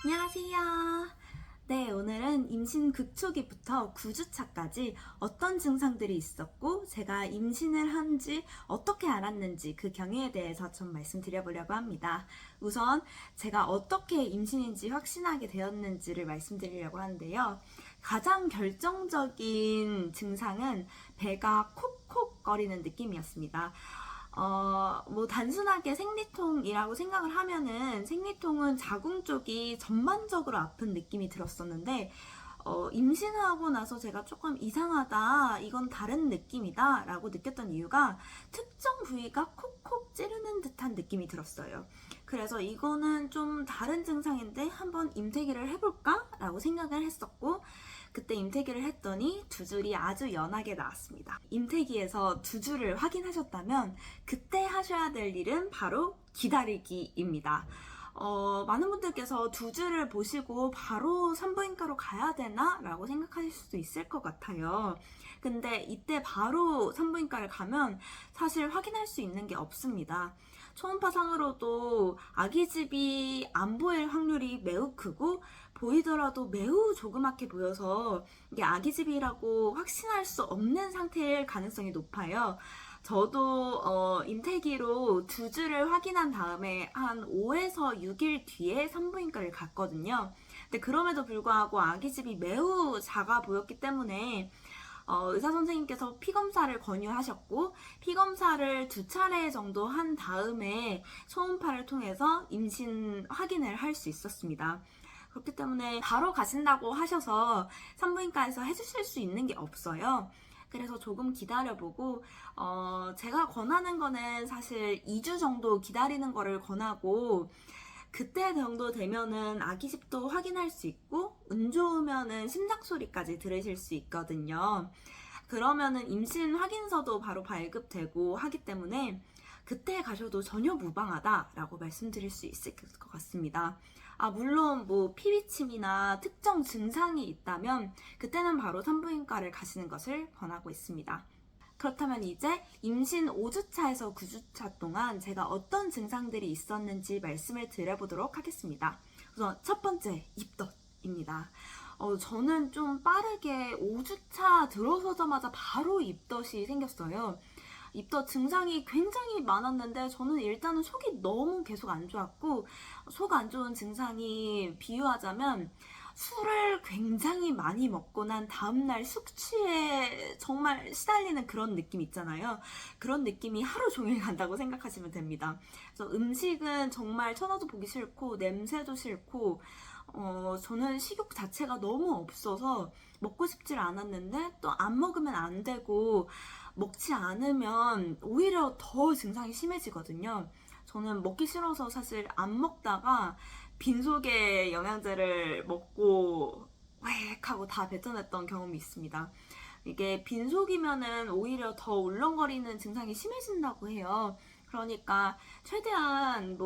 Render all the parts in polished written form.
안녕하세요. 네, 오늘은 임신 극초기부터 9주차까지 어떤 증상들이 있었고 제가 임신을 한지 어떻게 알았는지 그 경위에 대해서 좀 말씀드려보려고 합니다. 우선 제가 어떻게 임신인지 확신하게 되었는지를 말씀드리려고 하는데요. 가장 결정적인 증상은 배가 콕콕거리는 느낌이었습니다. 단순하게 생리통이라고 생각을 하면은 생리통은 자궁 쪽이 전반적으로 아픈 느낌이 들었었는데, 임신하고 나서 제가 조금 이상하다, 이건 다른 느낌이다 라고 느꼈던 이유가 특정 부위가 콕콕 찌르는 듯한 느낌이 들었어요. 그래서 이거는 좀 다른 증상인데 한번 임태기를 해볼까? 라고 생각을 했었고, 그때 임태기를 했더니 두 줄이 아주 연하게 나왔습니다. 임태기에서 두 줄을 확인하셨다면 그때 하셔야 될 일은 바로 기다리기입니다. 많은 분들께서 두 줄을 보시고 바로 산부인과로 가야 되나? 라고 생각하실 수도 있을 것 같아요. 근데 이때 바로 산부인과를 가면 사실 확인할 수 있는 게 없습니다. 초음파상으로도 아기집이 안 보일 확률이 매우 크고 보이더라도 매우 조그맣게 보여서 이게 아기집이라고 확신할 수 없는 상태일 가능성이 높아요. 저도 임태기로 두 줄을 확인한 다음에 한 5에서 6일 뒤에 산부인과를 갔거든요. 근데 그럼에도 불구하고 아기집이 매우 작아 보였기 때문에 의사 선생님께서 피검사를 권유하셨고 피검사를 2차례 정도 한 다음에 초음파를 통해서 임신 확인을 할 수 있었습니다. 그렇기 때문에 바로 가신다고 하셔서 산부인과에서 해주실 수 있는 게 없어요. 그래서 조금 기다려보고 제가 권하는 거는 사실 2주 정도 기다리는 거를 권하고 그때 정도 되면은 아기집도 확인할 수 있고 운 좋으면은 심장 소리까지 들으실 수 있거든요. 그러면은 임신 확인서도 바로 발급되고 하기 때문에 그때 가셔도 전혀 무방하다라고 말씀드릴 수 있을 것 같습니다. 물론 피비침이나 특정 증상이 있다면 그때는 바로 산부인과를 가시는 것을 권하고 있습니다. 그렇다면 이제 임신 5주차에서 9주차 동안 제가 어떤 증상들이 있었는지 말씀을 드려보도록 하겠습니다. 우선 첫 번째, 입덧입니다. 저는 좀 빠르게 5주차 들어서자마자 바로 입덧이 생겼어요. 입덧 증상이 굉장히 많았는데 저는 일단은 속이 너무 계속 안 좋았고, 속 안 좋은 증상이 비유하자면 술을 굉장히 많이 먹고 난 다음날 숙취에 정말 시달리는 그런 느낌 있잖아요. 그런 느낌이 하루 종일 간다고 생각하시면 됩니다. 그래서 음식은 정말 쳐다도 보기 싫고 냄새도 싫고 저는 식욕 자체가 너무 없어서 먹고 싶질 않았는데 또 안 먹으면 안 되고 먹지 않으면 오히려 더 증상이 심해지거든요. 저는 먹기 싫어서 사실 안 먹다가 빈속에 영양제를 먹고 획 하고 다 뱉어냈던 경험이 있습니다. 이게 빈속이면은 오히려 더 울렁거리는 증상이 심해진다고 해요. 그러니까 최대한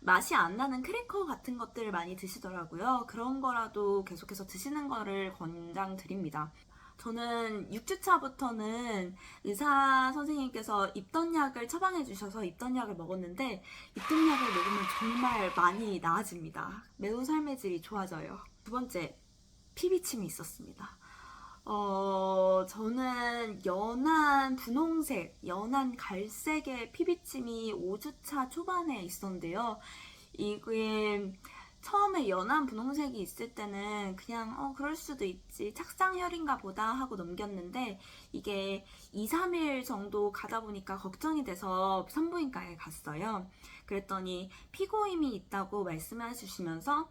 맛이 안 나는 크래커 같은 것들을 많이 드시더라고요. 그런 거라도 계속해서 드시는 거를 권장드립니다. 저는 6주차부터는 의사 선생님께서 입덧약을 처방해 주셔서 입덧약을 먹었는데 입덧약을 먹으면 정말 많이 나아집니다. 매우 삶의 질이 좋아져요. 두 번째, 피비침이 있었습니다. 저는 연한 분홍색, 연한 갈색의 피비침이 5주차 초반에 있었는데요. 이게 처음에 연한 분홍색이 있을 때는 그냥 그럴 수도 있지 착상혈인가 보다 하고 넘겼는데 이게 2, 3일 정도 가다 보니까 걱정이 돼서 산부인과에 갔어요. 그랬더니 피고임이 있다고 말씀해 주시면서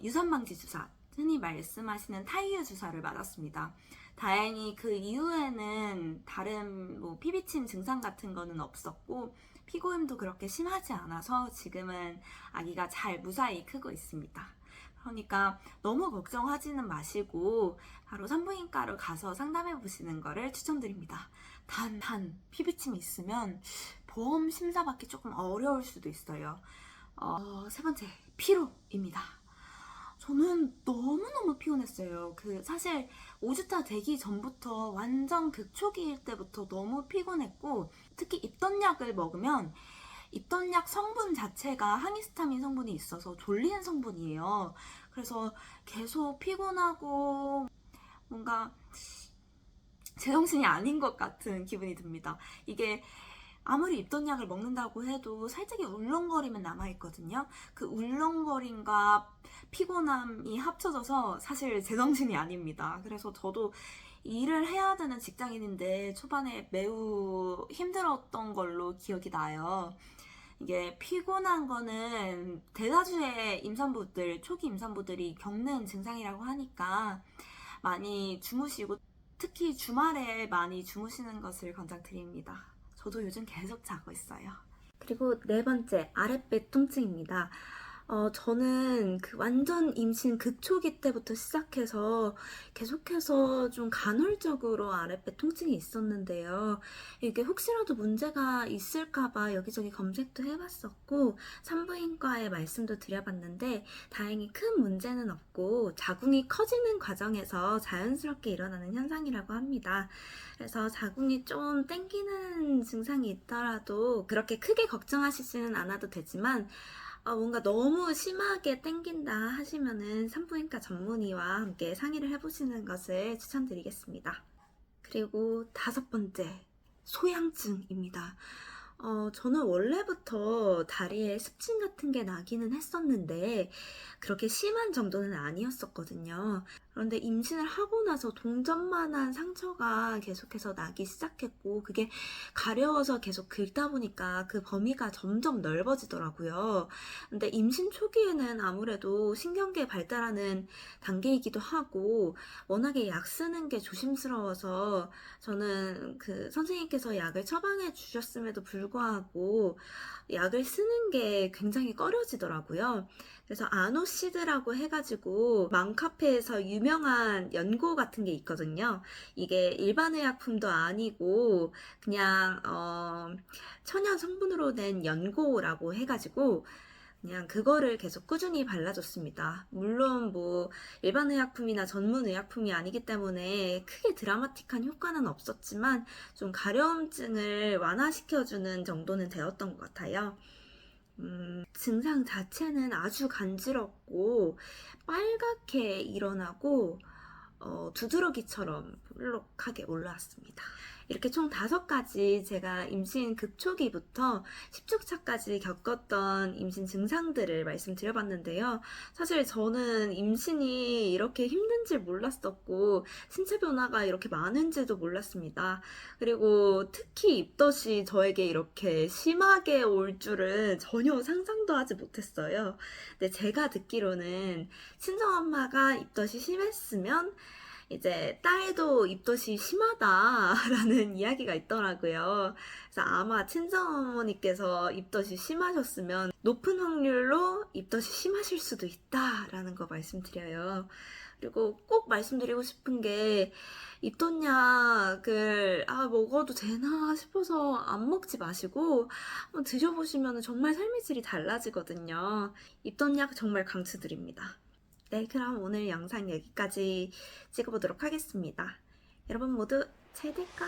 유산방지 주사, 흔히 말씀하시는 타이유 주사를 맞았습니다. 다행히 그 이후에는 다른 피비침 증상 같은 거는 없었고 피고임도 그렇게 심하지 않아서 지금은 아기가 잘 무사히 크고 있습니다. 그러니까 너무 걱정하지는 마시고 바로 산부인과로 가서 상담해 보시는 거를 추천드립니다. 단 피비침이 있으면 보험 심사 받기 조금 어려울 수도 있어요. 세 번째, 피로입니다. 저는 너무너무 피곤했어요. 사실 5주차 되기 전부터 완전 극초기일 때부터 너무 피곤했고 특히 입덧약을 먹으면 입덧약 성분 자체가 항히스타민 성분이 있어서 졸리는 성분이에요. 그래서 계속 피곤하고 뭔가 제정신이 아닌 것 같은 기분이 듭니다. 이게 아무리 입덧약을 먹는다고 해도 살짝의 울렁거림은 남아있거든요. 그 울렁거림과 피곤함이 합쳐져서 사실 제정신이 아닙니다. 그래서 저도 일을 해야 되는 직장인인데 초반에 매우 힘들었던 걸로 기억이 나요. 이게 피곤한 거는 대다수의 임산부들, 초기 임산부들이 겪는 증상이라고 하니까 많이 주무시고 특히 주말에 많이 주무시는 것을 권장드립니다. 저도 요즘 계속 자고 있어요. 그리고 네 번째, 아랫배 통증입니다. 저는 그 완전 임신 극초기 때부터 시작해서 계속해서 좀 간헐적으로 아랫배 통증이 있었는데요. 이게 혹시라도 문제가 있을까봐 여기저기 검색도 해봤었고 산부인과에 말씀도 드려봤는데 다행히 큰 문제는 없고 자궁이 커지는 과정에서 자연스럽게 일어나는 현상이라고 합니다. 그래서 자궁이 좀 땡기는 증상이 있더라도 그렇게 크게 걱정하시지는 않아도 되지만 뭔가 너무 심하게 땡긴다 하시면은 산부인과 전문의와 함께 상의를 해보시는 것을 추천드리겠습니다. 그리고 다섯 번째, 소양증입니다. 저는 원래부터 다리에 습진 같은 게 나기는 했었는데 그렇게 심한 정도는 아니었었거든요. 그런데 임신을 하고 나서 동전만한 상처가 계속해서 나기 시작했고 그게 가려워서 계속 긁다 보니까 그 범위가 점점 넓어지더라고요. 근데 임신 초기에는 아무래도 신경계 발달하는 단계이기도 하고 워낙에 약 쓰는 게 조심스러워서 저는 그 선생님께서 약을 처방해 주셨음에도 불구하고 약을 쓰는 게 굉장히 꺼려지더라고요. 그래서 아노시드라고 해가지고 맘카페에서 유명한 연고 같은 게 있거든요. 이게 일반 의약품도 아니고 그냥 천연 성분으로 된 연고라고 해가지고 그냥 그거를 계속 꾸준히 발라줬습니다. 물론 뭐 일반 의약품이나 전문 의약품이 아니기 때문에 크게 드라마틱한 효과는 없었지만 좀 가려움증을 완화시켜주는 정도는 되었던 것 같아요. 증상 자체는 아주 간지럽고 빨갛게 일어나고 두드러기처럼 볼록하게 올라왔습니다. 이렇게 총 5가지 제가 임신 극초기부터 10주차까지 겪었던 임신 증상들을 말씀드려봤는데요. 사실 저는 임신이 이렇게 힘든지 몰랐었고 신체 변화가 이렇게 많은지도 몰랐습니다. 그리고 특히 입덧이 저에게 이렇게 심하게 올 줄은 전혀 상상도 하지 못했어요. 근데 제가 듣기로는 친정엄마가 입덧이 심했으면 이제 딸도 입덧이 심하다라는 이야기가 있더라고요. 그래서 아마 친정어머니께서 입덧이 심하셨으면 높은 확률로 입덧이 심하실 수도 있다라는 거 말씀드려요. 그리고 꼭 말씀드리고 싶은 게 입덧약을 먹어도 되나 싶어서 안 먹지 마시고 한번 드셔보시면 정말 삶의 질이 달라지거든요. 입덧약 정말 강추드립니다. 네, 그럼 오늘 영상 여기까지 찍어보도록 하겠습니다. 여러분 모두 최대걸!